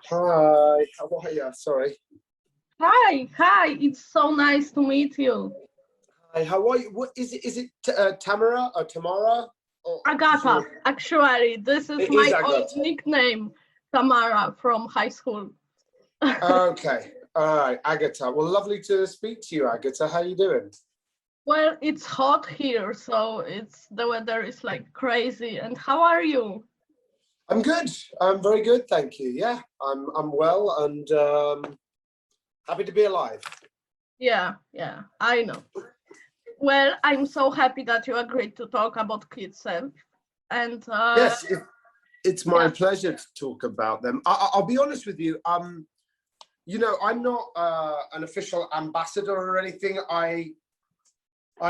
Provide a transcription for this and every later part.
Hi, how are you? Sorry. Hi, it's so nice to meet you. Hi, how are you? What is it? Is it Tamara or Tamara? Or is Agatha, your? actually, this is It is my old Agatha. nickname, Tamara from high school. Okay, all right, Agatha. Well, lovely to speak to you, Agatha. How you doing? Well, it's hot here, so the weather is like crazy. And how are you? I'm good. I'm very good, thank you. Yeah, I'm well and happy to be alive. Yeah, I know. Well, I'm so happy that you agreed to talk about Kidsave. And Yes, it's my yeah, pleasure to talk about them. I'll be honest with you. I'm not an official ambassador or anything. I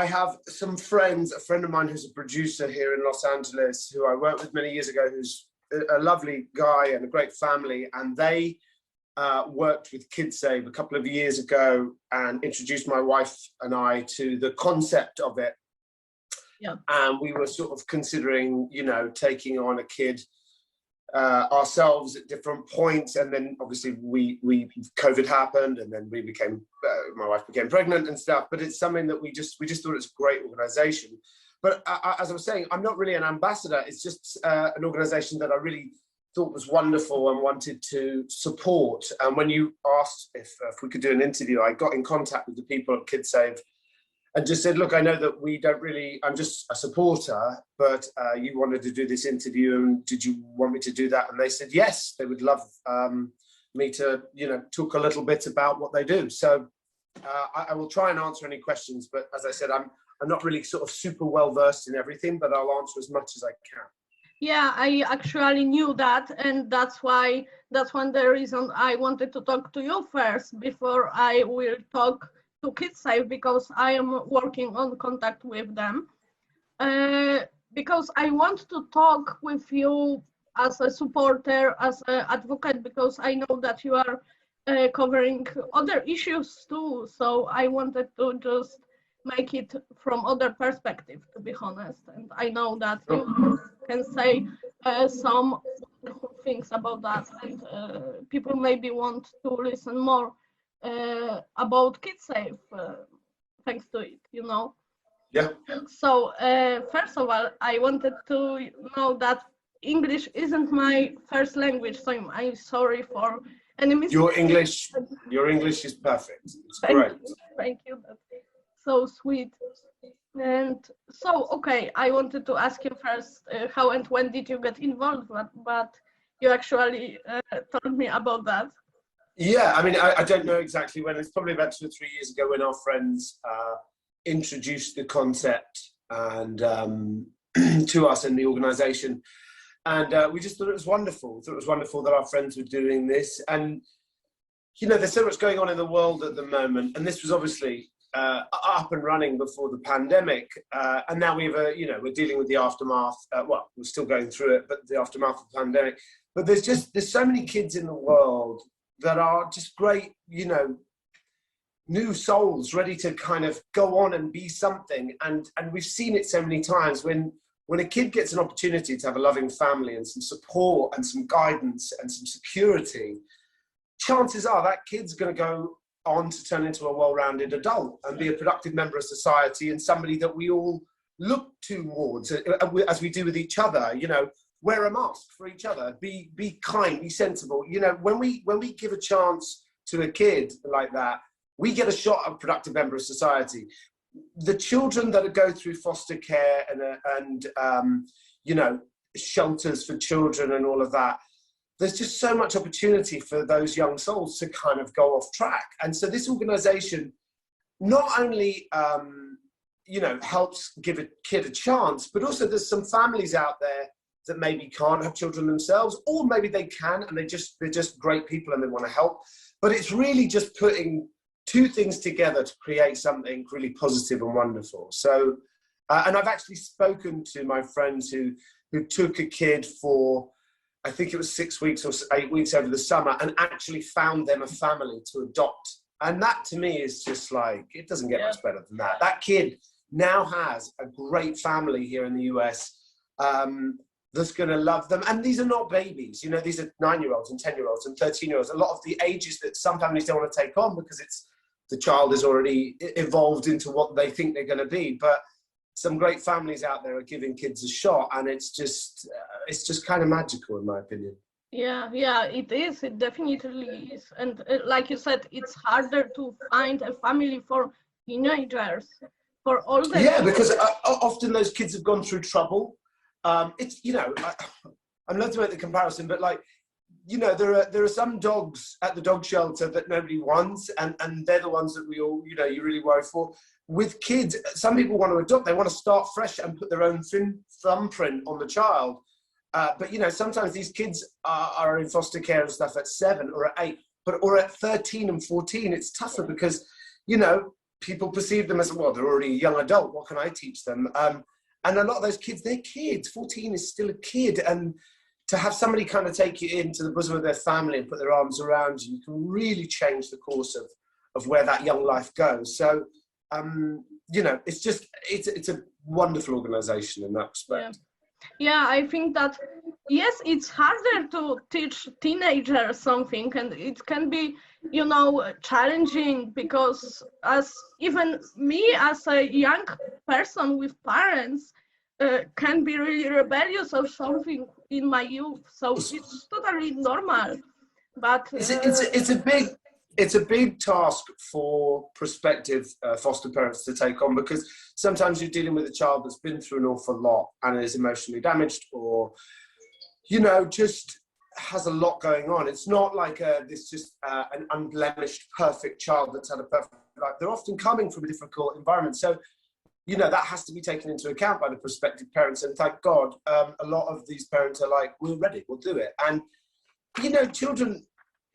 have some friends, a friend of mine who's a producer here in Los Angeles, who I worked with many years ago, who's a lovely guy and a great family. And they worked with Kidsave a couple of years ago and introduced my wife and I to the concept of it. yeah. And we were sort of considering, taking on a kid ourselves at different points, and then obviously we COVID happened, and then we became my wife became pregnant and stuff. But it's something that we just thought it's a great organization. But as I was saying, I'm not really an ambassador. It's just an organization that I really thought was wonderful and wanted to support. And when you asked if we could do an interview, I got in contact with the people at KidSave and just said, look, I know that we don't really, I'm just a supporter, but you wanted to do this interview, and did you want me to do that? And they said, yes, they would love me to, talk a little bit about what they do. So I will try and answer any questions, but as I said, I'm not really sort of super well versed in everything, but I'll answer as much as I can. Yeah, I actually knew that, and that's one the reason I wanted to talk to you first before I will talk to KidSafe, because I am working on contact with them. Because I want to talk with you as a supporter, as an advocate, because I know that you are covering other issues too. So I wanted to just make it from other perspective, to be honest. And I know that you can say some wonderful things about that, and people maybe want to listen more about KidSafe thanks to it. Yeah. So first of all, I wanted to know that English isn't my first language, so I'm sorry for any Your mistakes. English, your English is perfect. It's Thank great. you, thank you. That's so sweet. And so, okay, I wanted to ask you first, how and when did you get involved? But you actually told me about that. Yeah, I mean, I don't know exactly when. It's probably about 2 or 3 years ago when our friends introduced the concept and to us in the organisation, and we just thought it was wonderful. Thought it was wonderful that our friends were doing this, and there's so much going on in the world at the moment, and this was obviously up and running before the pandemic, and now we're dealing with the aftermath. Well, we're still going through it, but the aftermath of the pandemic. But there's so many kids in the world that are just great, new souls ready to kind of go on and be something. And we've seen it so many times when a kid gets an opportunity to have a loving family and some support and some guidance and some security, chances are that kid's going to go on to turn into a well-rounded adult and be a productive member of society and somebody that we all look towards as we do with each other. Wear a mask for each other, be kind, be sensible. When we give a chance to a kid like that, we get a shot at a productive member of society. The children that go through foster care and shelters for children and all of that, there's just so much opportunity for those young souls to kind of go off track. And so this organization not only helps give a kid a chance, but also there's some families out there that maybe can't have children themselves, or maybe they can and they're just great people and they want to help. But it's really just putting two things together to create something really positive and wonderful. So, and I've actually spoken to my friends who took a kid for, I think it was 6 weeks or 8 weeks over the summer, and actually found them a family to adopt. And that to me is just like, it doesn't get much better than that. That kid now has a great family here in the US. that's going to love them. And these are not babies, you know, these are 9-year-olds and 10-year-olds and 13-year-olds. A lot of the ages that some families don't want to take on because the child is already evolved into what they think they're going to be. But some great families out there are giving kids a shot, and it's just kind of magical, in my opinion. Yeah, it is. It definitely is. And like you said, it's harder to find a family for teenagers, for older. Yeah, because often those kids have gone through trouble. It's, you know, I'm not to make the comparison, but like, you know, there are some dogs at the dog shelter that nobody wants, and they're the ones that we all, you know, you really worry for. With kids, some people want to adopt, they want to start fresh and put their own thumbprint on the child. But, you know, sometimes these kids are in foster care and stuff at 7 or at 8, or at 13 and 14, it's tougher because, you know, people perceive them as, well, they're already a young adult, what can I teach them? And a lot of those kids, they're kids. 14 is still a kid. And to have somebody kind of take you into the bosom of their family and put their arms around you, you can really change the course of where that young life goes. So, you know, it's a wonderful organisation in that respect. Yeah, I think that, yes, it's harder to teach teenagers something, and it can be, you know, challenging because as even me as a young person with parents can be really rebellious or something in my youth. So it's totally normal. But it's a big task for prospective foster parents to take on, because sometimes you're dealing with a child that's been through an awful lot and is emotionally damaged, or, you know, just has a lot going on. It's not like this just an unblemished, perfect child that's had a perfect life. They're often coming from a difficult environment. So, you know, that has to be taken into account by the prospective parents. And thank God, a lot of these parents are like, we're ready, we'll do it. And, you know, children,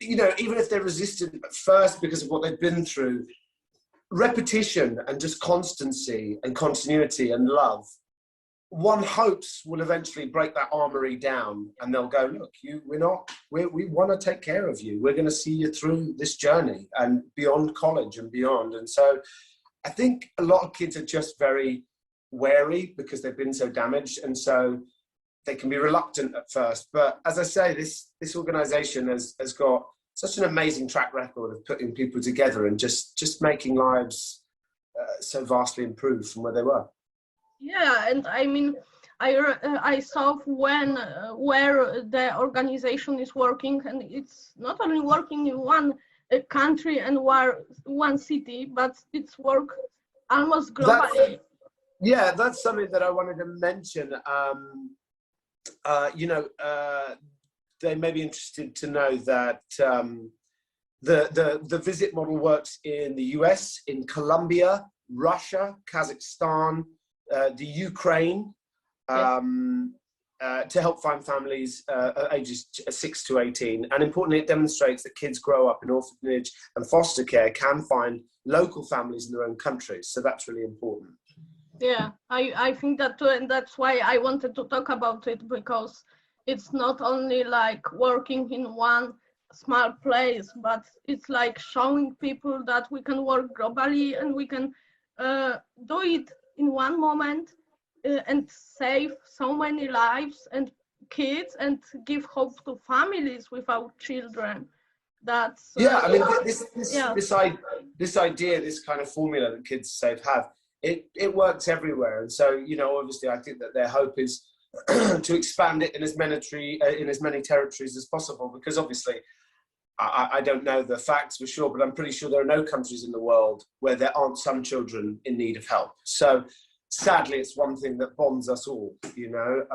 you know, even if they're resistant at first because of what they've been through, repetition and just constancy and continuity and love, one hopes will eventually break that armory down, and they'll go, look, we want to take care of you. We're going to see you through this journey and beyond college and beyond. And so I think a lot of kids are just very wary because they've been so damaged, and so they can be reluctant at first. But as I say, this organisation has got such an amazing track record of putting people together and just making lives so vastly improved from where they were. Yeah, and I mean, I saw when where the organization is working, and it's not only working in one country and one city, but it's work almost globally. That's something that I wanted to mention. You know, they may be interested to know that the visit model works in the US, in Colombia, Russia, Kazakhstan, the Ukraine, to help find families ages 6 to 18. And importantly, it demonstrates that kids grow up in orphanage and foster care can find local families in their own countries. So that's really important. Yeah, I think that too, and that's why I wanted to talk about it, because it's not only like working in one small place, but it's like showing people that we can work globally and we can do it in one moment and save so many lives and kids and give hope to families without children. That's I mean, this idea, this kind of formula that Kidsave have, it works everywhere. And so, you know, obviously I think that their hope is to expand it in as many territories as possible, because obviously I don't know the facts for sure, but I'm pretty sure there are no countries in the world where there aren't some children in need of help. So sadly, it's one thing that bonds us all, you know.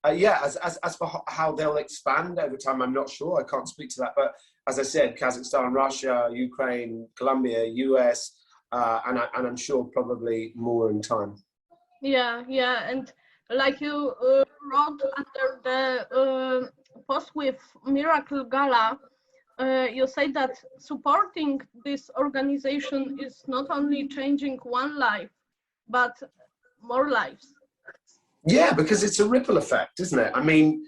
As for how they'll expand over time, I'm not sure. I can't speak to that. But as I said, Kazakhstan, Russia, Ukraine, Colombia, US, and I'm sure probably more in time. Yeah, and like you wrote under the post with Miracle Gala, you say that supporting this organization is not only changing one life, but more lives. Yeah, because it's a ripple effect, isn't it? I mean,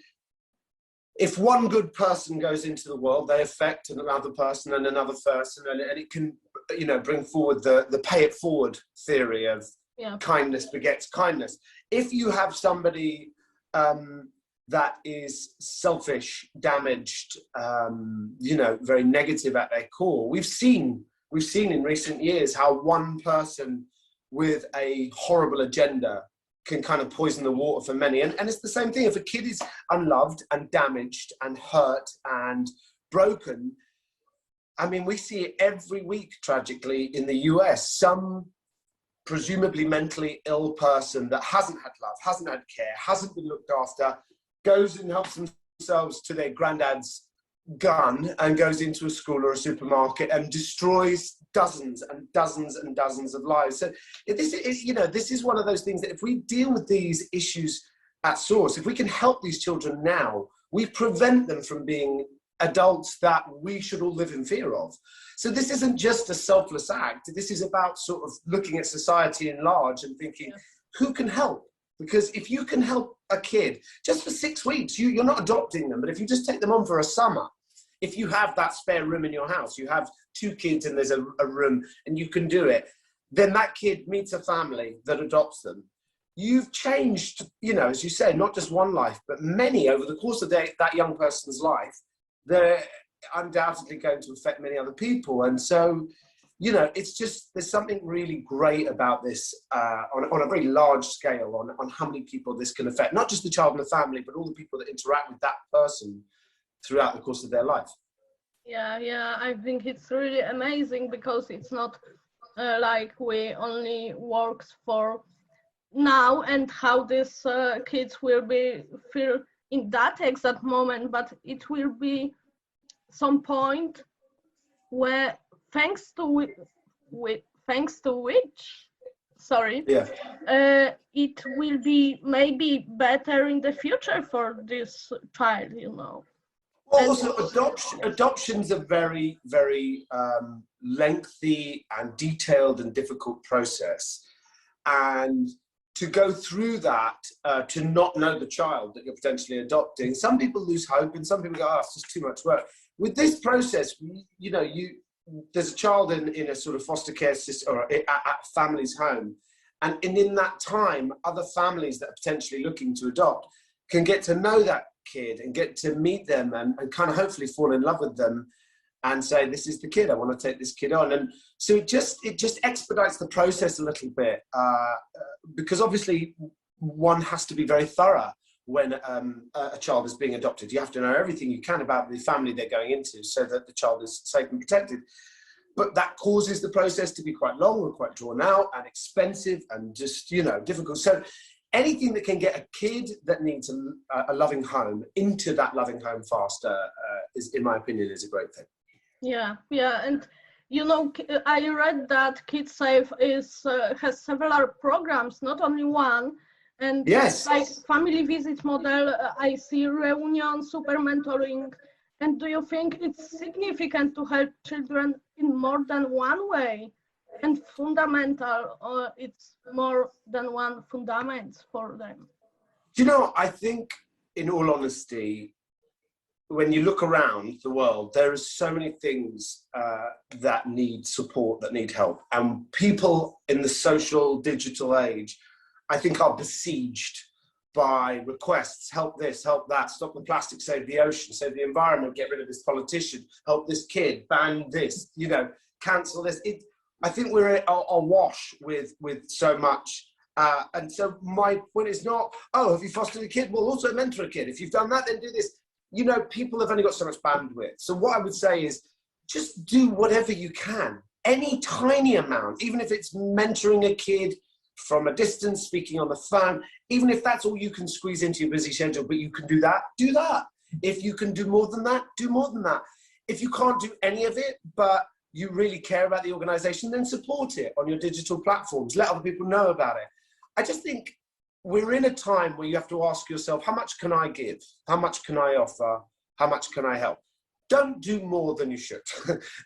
if one good person goes into the world, they affect another person and another person, and it can, you know, bring forward the pay it forward theory of kindness begets kindness. If you have somebody that is selfish, damaged, very negative at their core. We've seen in recent years how one person with a horrible agenda can kind of poison the water for many. And it's the same thing. If a kid is unloved and damaged and hurt and broken, I mean, we see it every week, tragically, in the US. Some presumably mentally ill person that hasn't had love, hasn't had care, hasn't been looked after, goes and helps themselves to their granddad's gun and goes into a school or a supermarket and destroys dozens and dozens and dozens of lives. So this is one of those things that if we deal with these issues at source, if we can help these children now, we prevent them from being adults that we should all live in fear of. So this isn't just a selfless act. This is about sort of looking at society in large and thinking, who can help? Because if you can help a kid just for 6 weeks, you're not adopting them, but if you just take them on for a summer, if you have that spare room in your house, you have 2 kids and there's a room and you can do it, then that kid meets a family that adopts them. You've changed, as you say, not just one life, but many over the course of that young person's life. They're undoubtedly going to affect many other people. And so, it's just, there's something really great about this on a very large scale on how many people this can affect, not just the child and the family, but all the people that interact with that person throughout the course of their life. Yeah, I think it's really amazing because it's not like we only works for now and how these kids will be feel in that exact moment, but it will be some point where thanks to which it will be maybe better in the future for this child, Well, also, adoption's a very, very lengthy and detailed and difficult process. And to go through that, to not know the child that you're potentially adopting, some people lose hope and some people go, it's just too much work. With this process, there's a child in a sort of foster care system or at family's home. And in that time, other families that are potentially looking to adopt can get to know that kid and get to meet them and kind of hopefully fall in love with them and say, this is the kid, I want to take this kid on. And so it just expedites the process a little bit because obviously one has to be very thorough when a child is being adopted. You have to know everything you can about the family they're going into so that the child is safe and protected. But that causes the process to be quite long and quite drawn out and expensive and just, difficult. So anything that can get a kid that needs a loving home into that loving home faster is, in my opinion, is a great thing. Yeah, and I read that Kidsave has several programs, not only one. And yes, like family visit model, I see reunion, super mentoring. And do you think it's significant to help children in more than one way? And fundamental, or it's more than one fundament for them? I think, in all honesty, when you look around the world, there are so many things that need support, that need help. And people in the social, digital age, I think, are besieged by requests, help this, help that, stop the plastic, save the ocean, save the environment, get rid of this politician, help this kid, ban this, cancel this. I think we're awash with so much. And so my point is not, have you fostered a kid? Well, also mentor a kid. If you've done that, then do this. People have only got so much bandwidth. So what I would say is just do whatever you can, any tiny amount, even if it's mentoring a kid from a distance, speaking on the phone, even if that's all you can squeeze into your busy schedule, but you can do that, do that. If you can do more than that, do more than that. If you can't do any of it, but you really care about the organization, then support it on your digital platforms. Let other people know about it. I just think we're in a time where you have to ask yourself, how much can I give? How much can I offer? How much can I help? Don't do more than you should.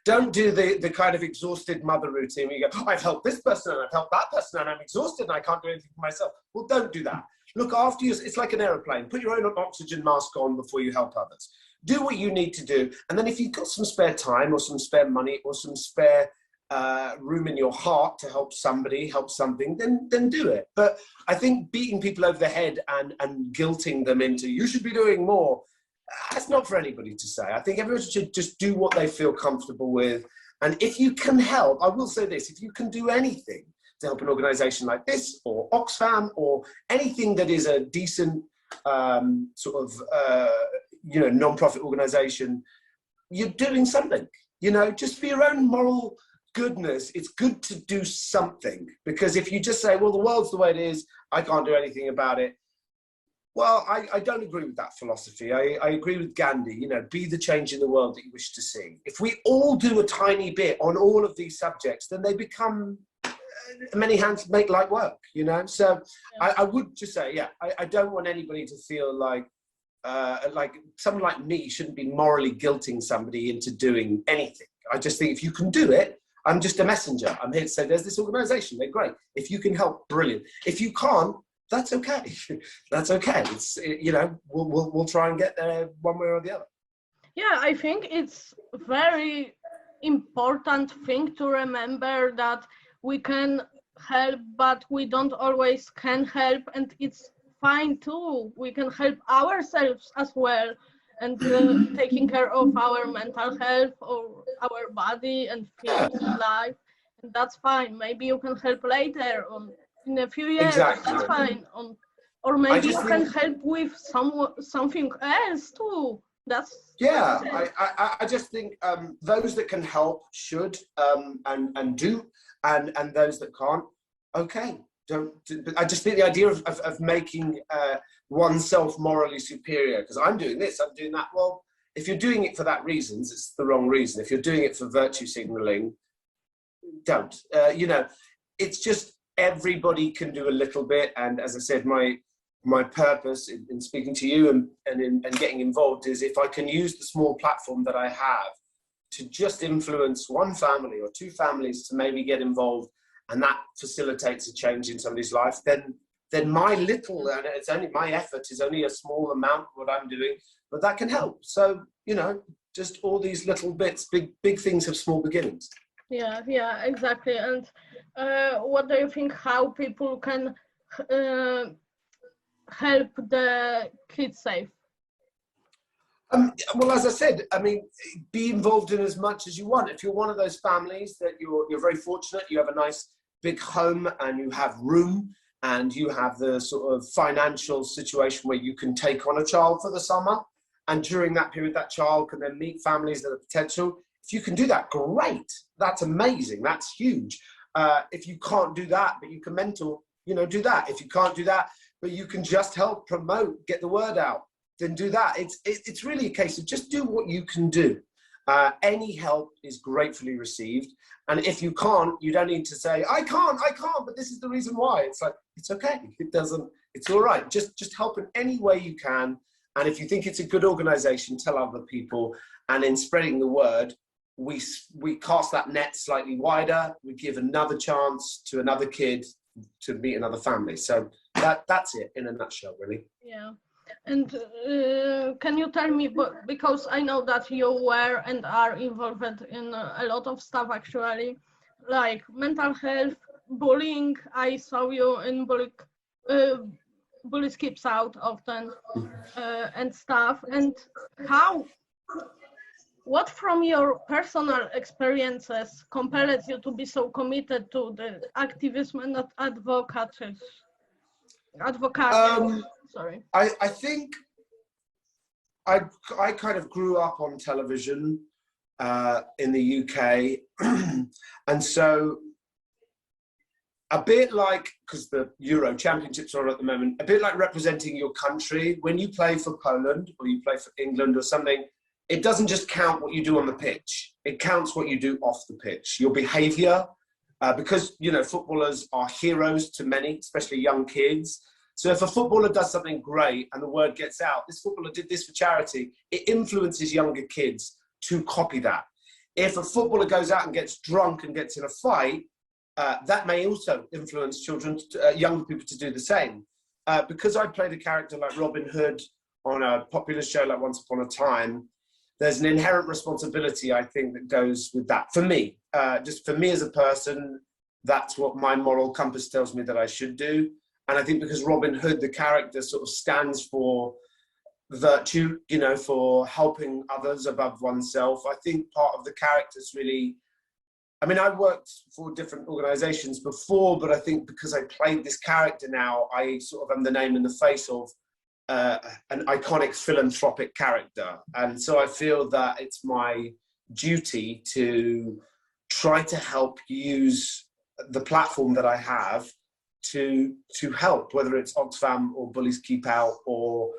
Don't do the kind of exhausted mother routine where you go, I've helped this person and I've helped that person and I'm exhausted and I can't do anything for myself. Well, don't do that. Look after you. It's like an aeroplane. Put your own oxygen mask on before you help others. Do what you need to do. And then if you've got some spare time or some spare money or some spare room in your heart to help somebody, help something, then do it. But I think beating people over the head and guilting them into, you should be doing more, that's not for anybody to say. I think everyone should just do what they feel comfortable with. And if you can help, I will say this, if you can do anything to help an organisation like this, or Oxfam, or anything that is a decent non-profit organisation, you're doing something. Just for your own moral goodness, it's good to do something. Because if you just say, well, the world's the way it is, I can't do anything about it. Well, I don't agree with that philosophy. I agree with Gandhi, be the change in the world that you wish to see. If we all do a tiny bit on all of these subjects, then they become many hands make light work, So yeah. I would just say, I don't want anybody to feel like someone like me shouldn't be morally guilting somebody into doing anything. I just think if you can do it, I'm just a messenger. I'm here to say there's this organisation, they're great. If you can help, brilliant. If you can't, that's okay. That's okay. It's, we'll try and get there one way or the other. Yeah, I think it's very important thing to remember that we can help, but we don't always can help, and it's fine too. We can help ourselves as well, and taking care of our mental health or our body and feelings in life, and that's fine. Maybe you can help later on in a few years. Exactly. That's fine. Or maybe you can help with something else too. That's I just think those that can help should and do, and those that can't, okay, don't. I just think the idea of making oneself morally superior, because I'm doing this, I'm doing that. Well, if you're doing it for that reasons, it's the wrong reason. If you're doing it for virtue signaling, don't. It's just everybody can do a little bit, and as I said, my purpose in speaking to you and getting involved is if I can use the small platform that I have to just influence one family or two families to maybe get involved, and that facilitates a change in somebody's life, then my little, and it's only my effort is only a small amount of what I'm doing, but that can help. So, just all these little bits, big things have small beginnings. Yeah, exactly. And what do you think, how people can help the Kidsave? Well, as I said, be involved in as much as you want. If you're one of those families that you're very fortunate, you have a nice big home and you have room and you have the sort of financial situation where you can take on a child for the summer, and during that period, that child can then meet families that are potential. If you can do that, great. That's amazing. That's huge. If you can't do that, but you can mentor, do that. If you can't do that, but you can just help promote, get the word out, then do that. It's really a case of just do what you can do. Any help is gratefully received. And if you can't, you don't need to say, I can't, but this is the reason why. It's like, it's okay. It's all right. Just help in any way you can. And if you think it's a good organization, tell other people. And in spreading the word, we cast that net slightly wider. We give another chance to another kid to meet another family. So that's it in a nutshell, really. Yeah. And can you tell me, because I know that you were and are involved in a lot of stuff actually, like mental health, bullying. I saw you in Bully Skips Out often and stuff. And what from your personal experiences compelled you to be so committed to the activism and advocacy? Sorry. I think I kind of grew up on television in the UK, and so a bit like, because the Euro Championships are on at the moment, a bit like representing your country. When you play for Poland or you play for England or something, it doesn't just count what you do on the pitch. It counts what you do off the pitch, your behaviour, because, footballers are heroes to many, especially young kids. So if a footballer does something great and the word gets out, this footballer did this for charity, it influences younger kids to copy that. If a footballer goes out and gets drunk and gets in a fight, that may also influence children, younger people to do the same. Because I played a character like Robin Hood on a popular show like Once Upon a Time, there's an inherent responsibility, I think, that goes with that. For me, just for me as a person, that's what my moral compass tells me that I should do. And I think because Robin Hood, the character, sort of stands for virtue, you know, for helping others above oneself. I think part of the character's really, I mean, I worked for different organizations before, but I think because I played this character now, I sort of am the name in the face of an iconic philanthropic character. And so I feel that it's my duty to try to help use the platform that I have to help, whether it's Oxfam or Bullies Keep Out or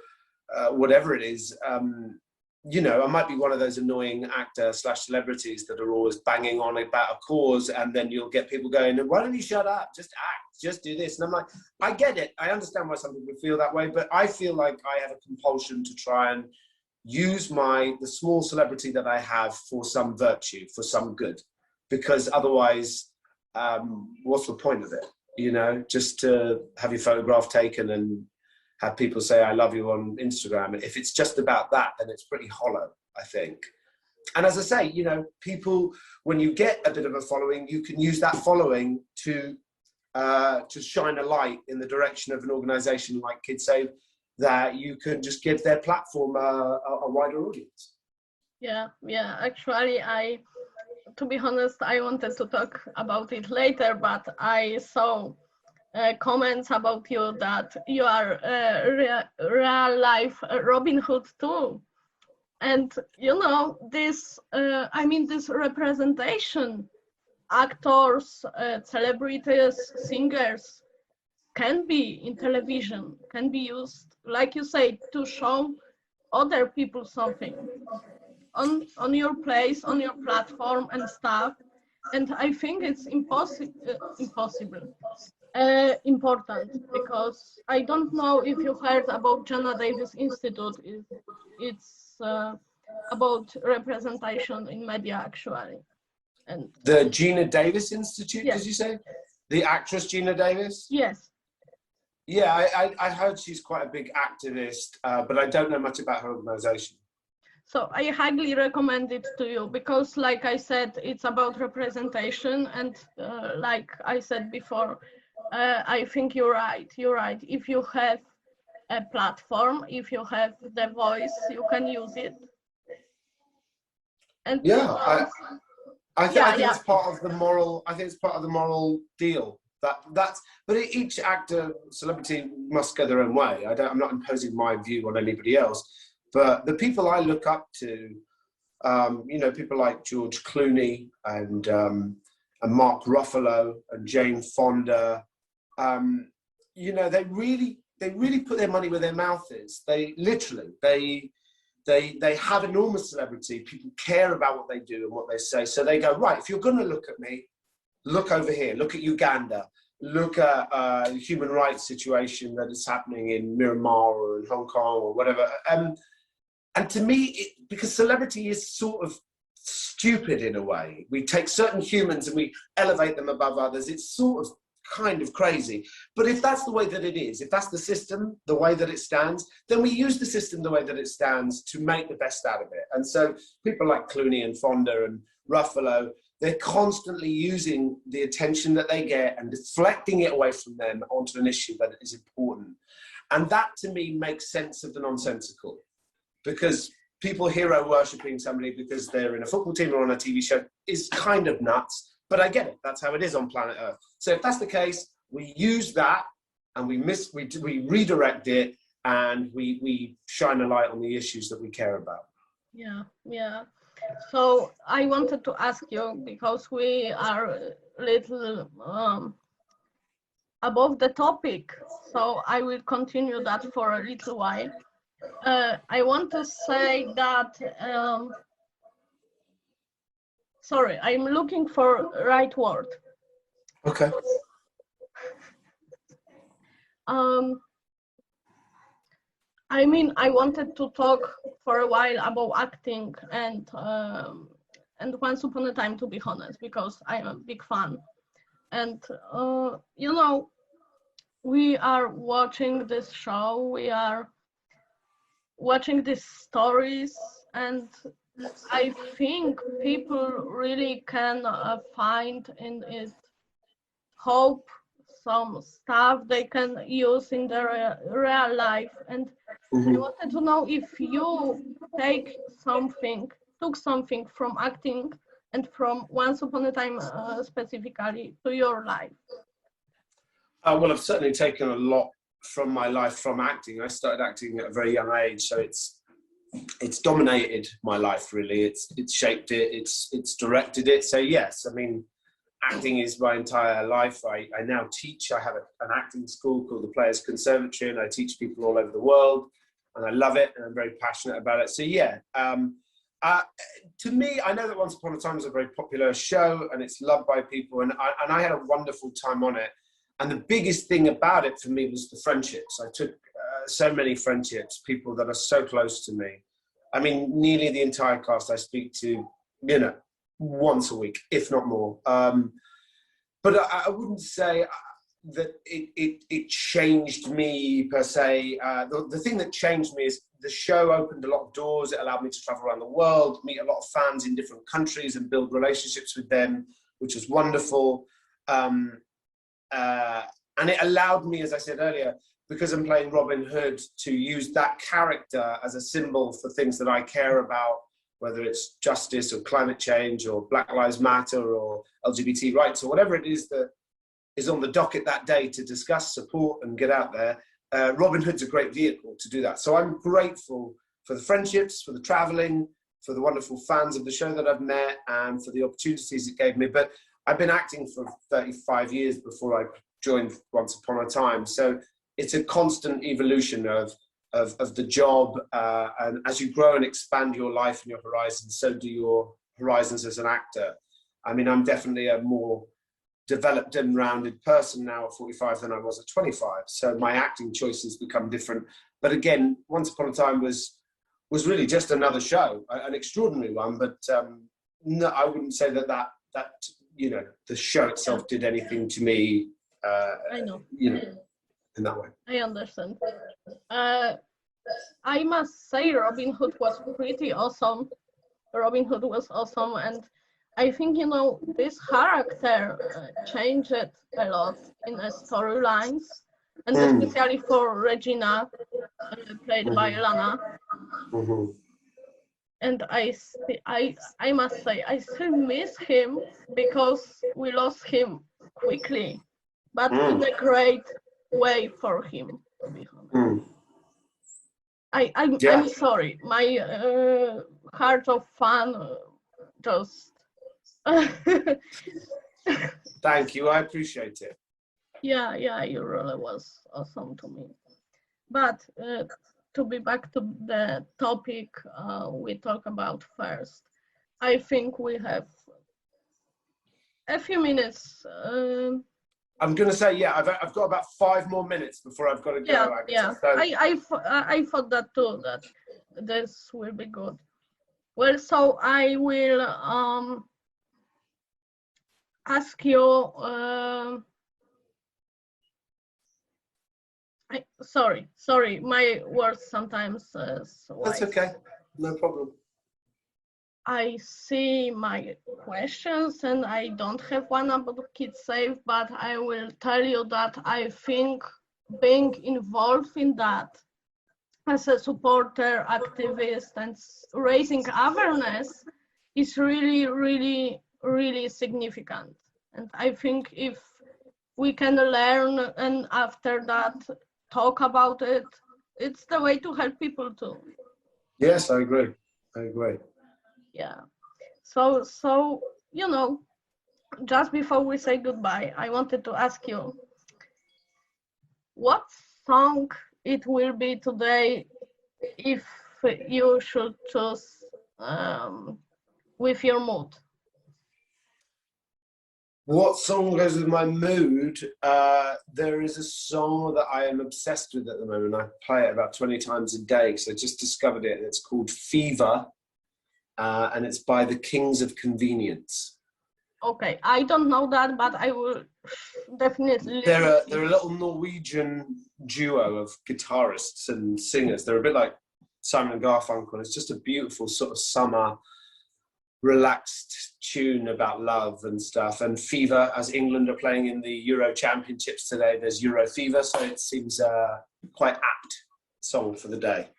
whatever it is. You know, I might be one of those annoying actor/celebrities that are always banging on about a cause, and then you'll get people going, why don't you shut up? Just act, just do this. And I'm like, I get it. I understand why some people feel that way, but I feel like I have a compulsion to try and use the small celebrity that I have for some virtue, for some good, because otherwise, what's the point of it? You know, just to have your photograph taken and have people say, I love you on Instagram. And if it's just about that, then it's pretty hollow, I think. And as I say, you know, people, when you get a bit of a following, you can use that following to shine a light in the direction of an organization like Kidsave, that you can just give their platform a wider audience. Yeah, actually, to be honest, I wanted to talk about it later, but I saw comments about you that you are real life Robin Hood too. And you know, this this representation, actors, celebrities, singers, can be in television, can be used, like you say, to show other people something on your place, on your platform and stuff. And I think it's important, because I don't know if you heard about Jenna Davis Institute. It's about representation in media, actually. And the Gina Davis Institute, yes. Did you say? The actress Gina Davis? Yes. Yeah, I heard she's quite a big activist, but I don't know much about her organization. So I highly recommend it to you, because like I said, it's about representation. And like I said before, I think you're right. If you have a platform, if you have the voice, you can use it. And yeah, I think it's part of the moral. I think it's part of the moral deal. But each actor, celebrity must go their own way. I'm not imposing my view on anybody else. But the people I look up to, you know, people like George Clooney and Mark Ruffalo and Jane Fonda, you know, they really put their money where their mouth is. They literally, they have enormous celebrity. People care about what they do and what they say. So they go, right, if you're going to look at me, look over here, look at Uganda, look at the human rights situation that is happening in Myanmar or in Hong Kong or whatever. And to me, because celebrity is sort of stupid in a way. We take certain humans and we elevate them above others. It's sort of kind of crazy. But if that's the way that it is, if that's the system, the way that it stands, then we use the system the way that it stands to make the best out of it. And so people like Clooney and Fonda and Ruffalo, they're constantly using the attention that they get and deflecting it away from them onto an issue that is important. And that, to me, makes sense of the nonsensical. Because people hero worshipping somebody because they're in a football team or on a TV show is kind of nuts, but I get it. That's how it is on planet Earth. So if that's the case, we use that and we redirect it, and we shine a light on the issues that we care about. Yeah. So I wanted to ask you, because we are a little above the topic, so I will continue that for a little while. I want to say that, sorry, I'm looking for the right word. Okay. I mean, I wanted to talk for a while about acting and Once Upon a Time, to be honest, because I'm a big fan. And, you know, we are watching this show, we are watching these stories, and I think people really can find in it hope, some stuff they can use in their real life. And I wanted to know if you took something from acting and from Once Upon a Time specifically to your life. Well, I've certainly taken a lot from my life from acting. I started acting at a very young age, so it's dominated my life really. It's shaped it. It's directed it. So yes, I mean, acting is my entire life. I now teach. I have an acting school called the Players Conservatory, and I teach people all over the world, and I love it, and I'm very passionate about it. So yeah, to me, I know that Once Upon a Time is a very popular show, and it's loved by people, and I had a wonderful time on it. And the biggest thing about it for me was the friendships. I took so many friendships, people that are so close to me. I mean, nearly the entire cast I speak to, once a week, if not more. But I wouldn't say that it changed me per se. The thing that changed me is the show opened a lot of doors. It allowed me to travel around the world, meet a lot of fans in different countries and build relationships with them, which was wonderful. And it allowed me, as I said earlier, because I'm playing Robin Hood, to use that character as a symbol for things that I care about, whether it's justice or climate change or Black Lives Matter or LGBT rights or whatever it is that is on the docket that day to discuss, support and get out there. Robin Hood's a great vehicle to do that. So I'm grateful for the friendships, for the traveling, for the wonderful fans of the show that I've met, and for the opportunities it gave me. But I've been acting for 35 years before I joined Once Upon a Time. So it's a constant evolution of the job. And as you grow and expand your life and your horizons, so do your horizons as an actor. I mean, I'm definitely a more developed and rounded person now at 45 than I was at 25. So my acting choices become different. But again, Once Upon a Time was really just another show, an extraordinary one. But no, I wouldn't say that the show itself did anything to me. I know. In that way. I understand. I must say Robin Hood was pretty awesome. Robin Hood was awesome, and I think, this character changed a lot in the storylines, and especially for Regina, played by Lana. And I must say, I still miss him because we lost him quickly, but in a great way for him, to be honest. I'm sorry, my heart of fan just... Thank you, I appreciate it. Yeah, you really was awesome to me. But to be back to the topic we talk about first, I think we have a few minutes. I'm going to say, I've got about 5 more minutes before I've got to go. Yeah. So. I thought that too, that this will be good. Well, so I will ask you. Sorry, my words sometimes. That's okay, no problem. I see my questions, and I don't have one about Kidsave, but I will tell you that I think being involved in that as a supporter, activist, and raising awareness is really, really, really significant. And I think if we can learn and after that talk about it, it's the way to help people too. Yes, I agree. Yeah. So just before we say goodbye, I wanted to ask you, what song it will be today if you should choose with your mood? What song goes with my mood? There is a song that I am obsessed with at the moment. I play it about 20 times a day because I just discovered it, and it's called Fever, and it's by the Kings of Convenience. Okay, I don't know that, but I will definitely. They're a little Norwegian duo of guitarists and singers. They're a bit like Simon and Garfunkel. It's just a beautiful sort of summer, relaxed tune about love and stuff. And Fever, as England are playing in the Euro Championships today, there's Euro Fever, so it seems quite apt song for the day.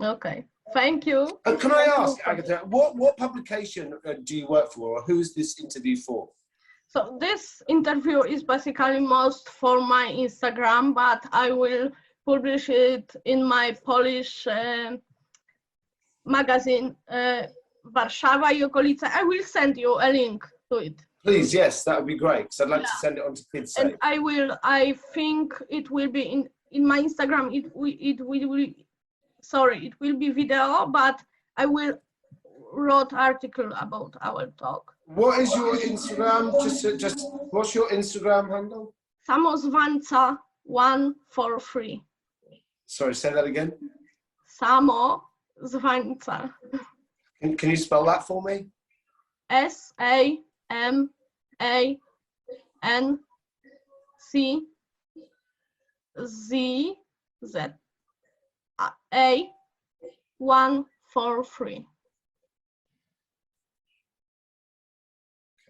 Okay, thank you. Can I ask, Agatha, what publication do you work for, or who's this interview for? So this interview is basically most for my Instagram, but I will publish it in my Polish magazine Warszawa i okolice. I will send you a link to it. Please, yes, that would be great, because I'd like to send it on to Kidsave. And I think it will be in my Instagram, it will be video, but I will write article about our talk. What is your Instagram? Just what's your Instagram handle? Samozwańca 143. Sorry, say that again. Samozwańca. Can you spell that for me? SAMANCZA143.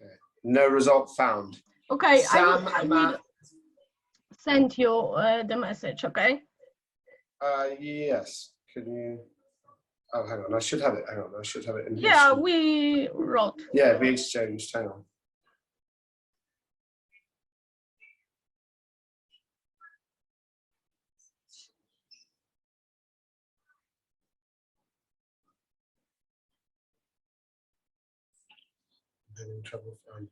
Okay. No result found. Okay, I will send you the message, okay? Yes. Can you? Oh, hang on. I should have it. Hang on. I should have it in here. Yeah, we wrote. Yeah, we exchanged. Hang on. I'm having trouble finding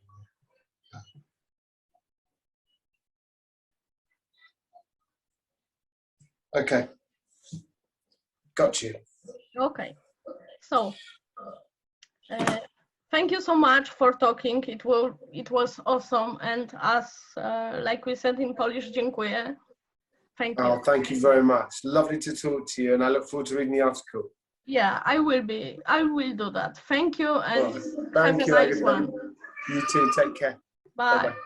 it. Okay. Got you. Okay. So, thank you so much for talking. It was awesome, and as like we said in Polish, dziękuję. Thank you. Oh, thank you very much. Lovely to talk to you, and I look forward to reading the article. Yeah, I will do that. Thank you, and Thank have you, a nice Agatha. one. You too. Take care. Bye. Bye-bye.